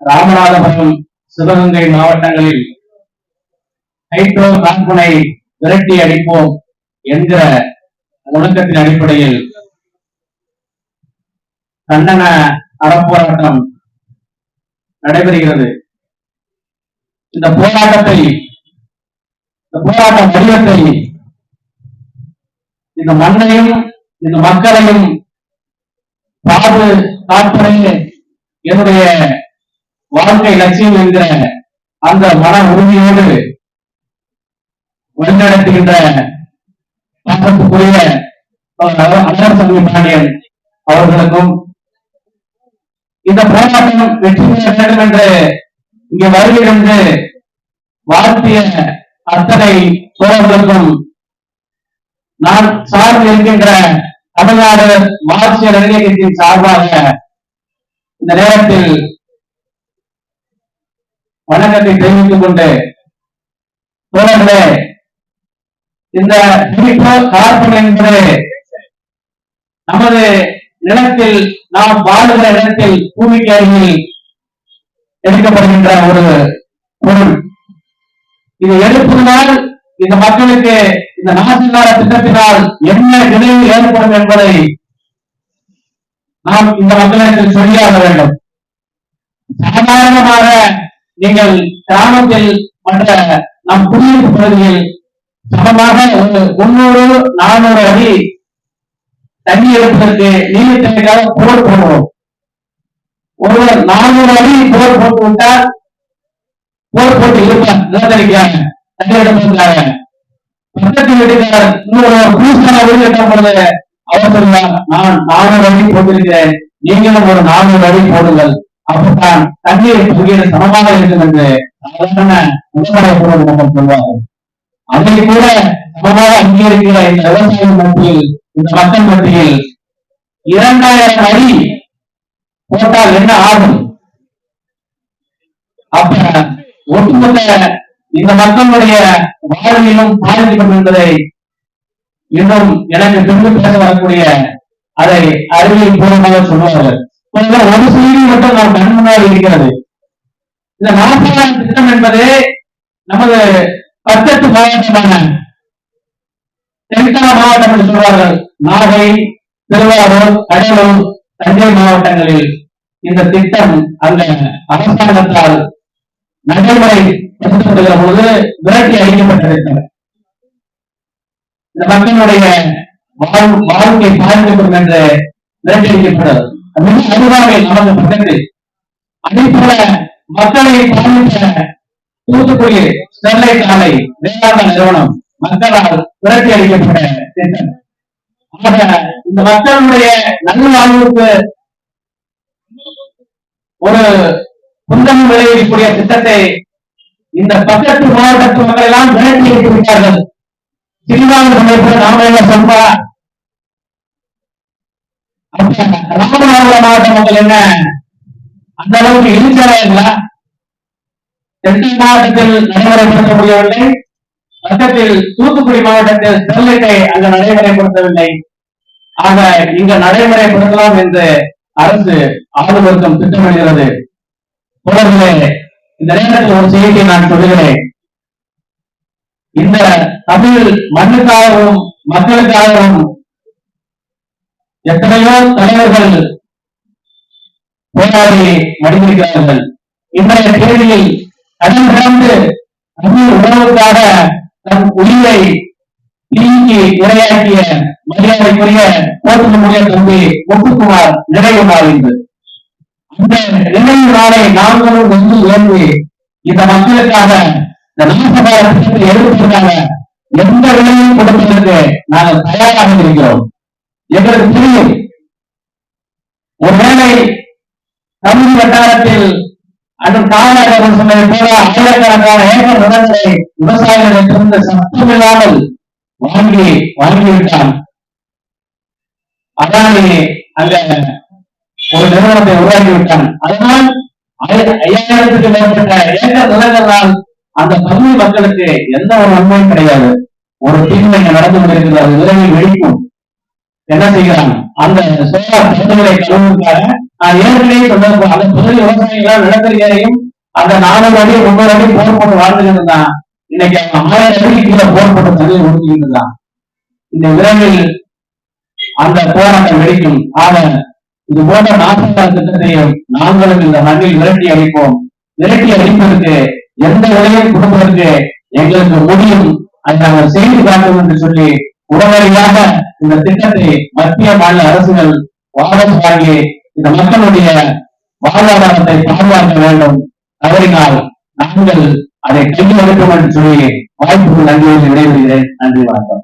ராமநாதபுரம், சிவகங்கை மாவட்டங்களில் ஹைட்ரோ கார்பனை விரட்டி அடிப்போம் என்கிற முழக்கத்தின் அடிப்படையில் கண்டன அறப்போராட்டம் நடைபெறுகிறது. இந்த போராட்ட வடிவத்தை இந்த மண்ணையும் இந்த மக்களையும் பாதுகாப்பதே என்னுடைய வாழ்க்கை லட்சியம் என்கிற அந்த மன உறுதியோடு வழிநடத்துகின்ற பாசத்துக்குரிய அண்ணாசாமி பாண்டியன் அவர்களுக்கும் இந்த போராட்டம் வெற்றி பெற வேண்டும் என்று இங்கே வருகிறது வாழ்த்திய அத்தனை தோழர்களுக்கும் நான் சார்ந்து இருக்கின்ற தமிழ்நாடு மார்க்சிய இளைஞர் சார்பாக இந்த நேரத்தில் வணக்கத்தை தெரிவித்துக் கொண்டு தோழர்களே, இந்த கார்பன் என்பது நமது நிலத்தில் நாம் வாழுகிற இடத்தில் பூமிக்கு அருகில் எடுக்கப்படுகின்ற ஒரு பொருள். இது எடுப்பதனால் இந்த மக்களுக்கு இந்த நாசில்லாத திட்டத்தினால் என்ன விளைவு ஏற்படும் என்பதை நாம் இந்த மக்களிடத்தில் சொல்லியாக வேண்டும். சாதாரணமாக நீங்கள் கிராமத்தில் மற்ற நம் குடியிருப்பு பகுதியில் சமமாக 300-400 அடி தண்ணி எடுப்பதற்கு நீர் தேவைக்காக போர் போடுவோம். ஒருவர் 400 அடி போர் போட்டு விட்டால் போர் போட்டு இருப்பார் நிலத்தடிக்காங்க தண்ணி எடுப்பதற்காக. பக்கத்தில் வீட்டுக்காரர் இன்னொரு புதுசான வீடு கட்டும் பொழுது அவர் சொல்லுவார், நான் 400 அடி போட்டிருக்கிறேன், நீங்களும் ஒரு 400 அடி போடுங்கள், அப்பதான் தண்ணீர் பகுதியில் சமமாக இருக்கும் என்று சாதாரண விவசாய பொருள் மக்கள் சொல்வார்கள். அதை கூட சமமாக அங்கீகரிக்கிற இந்த விவசாய மத்தியில் இந்த மக்கள் மத்தியில் 2000 அடி போட்டால் என்ன ஆகும்? அப்ப ஒட்டுமொத்த இந்த மக்களுடைய வாழ்விலும் பாதிக்கப்படும் என்பதை இன்னும் எனக்கு பின்பு பேச வரக்கூடிய அதை அறிவியல் பூர்வமாக சொல்லுவார்கள். ஒரு செய்தி மட்டும் நாம் கண் முன்னாடி இருக்கிறது. இந்த 40,000 திட்டம் என்பது நமது 10 மாவட்டமான தென்காசி மாவட்டம் என்று சொல்வார்கள். நாகை, திருவாரூர், கடலூர், தஞ்சை மாவட்டங்களில் இந்த திட்டம் அந்த அரசாங்கத்தால் நடைமுறைப்படுத்தப்படுகிற பொழுது விரட்டி அளிக்கப்பட்ட திட்டம். இந்த மக்களுடைய வாழ்க்கை பாதிக்கப்படும் என்று விரட்டி அளிக்கப்பட்டது. அருகாமையில் நமது பக்கத்தில் அதே போல மக்களை பாதித்த தூத்துக்குடி ஸ்டெர்லைட் ஆலை வேளாண் நிறுவனம் மக்களால் விரட்டி அளிக்கப்பட்ட திட்டம். இந்த மக்களுடைய நல்வாழ்வுக்கு ஒரு குந்தம் விளைவிக்கக்கூடிய திட்டத்தை இந்த பக்கத்து மாவட்டத்து மக்கள் எல்லாம் விரட்டி அளித்து விட்டார்கள். சிறுபான்மை நாம என்ன சொல்றா? ராமநாதபுரம் மாவட்ட மக்கள் என்ன அந்த அளவுக்கு எழுச்சாளர்களா? தெற்கு மாவட்டத்தில் நடைமுறைப்படுத்த முடியவில்லை, பக்கத்தில் தூத்துக்குடி மாவட்டத்தில் ஸ்டெர்லைட்டை அங்கு நடைமுறைப்படுத்தவில்லை. ஆக இங்கு நடைமுறைப்படுத்தலாம் என்று அரசு ஆளுநருக்கும் திட்டமிடுகிறது. தொடர்களே, இந்த நேரத்தில் ஒரு செய்தியை நான் சொல்லுகிறேன். இந்த தமிழ் மண்ணுக்காகவும் மக்களுக்காகவும் எத்தனையோ தலைவர்கள் போராடி மடிந்திருக்கிறார்கள். இன்றைய தேதியில் கடல் கடந்து தமிழ் உணவுக்காக தன் உயிரை தீங்கி இரையாக்கிய மரியாதைக்குரிய போற்றுமுடிய தம்பி முத்துக்குமார் நிறைவு நாள் என்று அந்த நினைவு நாளை நாங்களும் வந்து ஏற்றி இந்த மக்களுக்காக இந்த நாசகார திட்டத்தை எடுப்பதற்காக எந்த விலையும் கொடுப்பதற்கு நாங்கள் தயாராக இருக்கிறோம். எங்களுக்கு தெரியும், ஒருவேளை தமிழ் வட்டாரத்தில் அதன் காலகட்டம் சொன்னதை போல ஆயிரக்கணக்கான ஏக்கர் நிலங்களை விவசாயிகளிடமிருந்து சத்தமில்லாமல் வாங்கிவிட்டான். அதானி அங்க ஒரு நிறுவனத்தை உருவாக்கிவிட்டான். அதனால் 5000க்கு மேற்பட்ட ஏக்கர் நிலங்களால் அந்த தமிழ் மக்களுக்கு எந்த ஒரு நன்மையும் கிடையாது. ஒரு தீமை நடந்து கொண்டிருக்கிறது, விரைவில் வெடிக்கும். என்ன செய்கிறான்? அந்த சோலார் பந்துகளை கழுவுவதற்காக நான் ஏற்கனவே சொன்னது அந்த பகுதி விவசாயிகளால் நிலக்கரிகளையும் அந்த 400 அடி 300 அடி போர் போட்டு வாழ்ந்துகிட்டு இருந்தான். இன்னைக்கு அவங்க 1000 அடிக்கு கீழே போர் போட்டு தண்ணி ஒதுக்கிட்டு இருந்தான். இந்த விரைவில் அந்த போராட்டம் வெடிக்கும். ஆக இது போன்ற நாசகார திட்டத்தையும் நாங்களும் இந்த மண்ணில் விரட்டி அடிப்போம். விரட்டி அடிப்பதற்கு எந்த விலையும் கொடுப்பதற்கு எங்களுக்கு முடியும். அதை நாங்கள் செய்து காட்டும் என்று சொல்லி உடனடியாக இந்த திட்டத்தை மத்திய மாநில அரசுகள் வாபஸ் வாங்கி இந்த மக்களுடைய வாழ்வாதாரத்தை பாதுகாக்க வேண்டும். தவறினால் நாங்கள் அதை கையில் எடுப்போம் என்று சொல்லி வாய்ப்புக்கு நன்றி விடைபெறுகிறேன். நன்றி, வணக்கம்.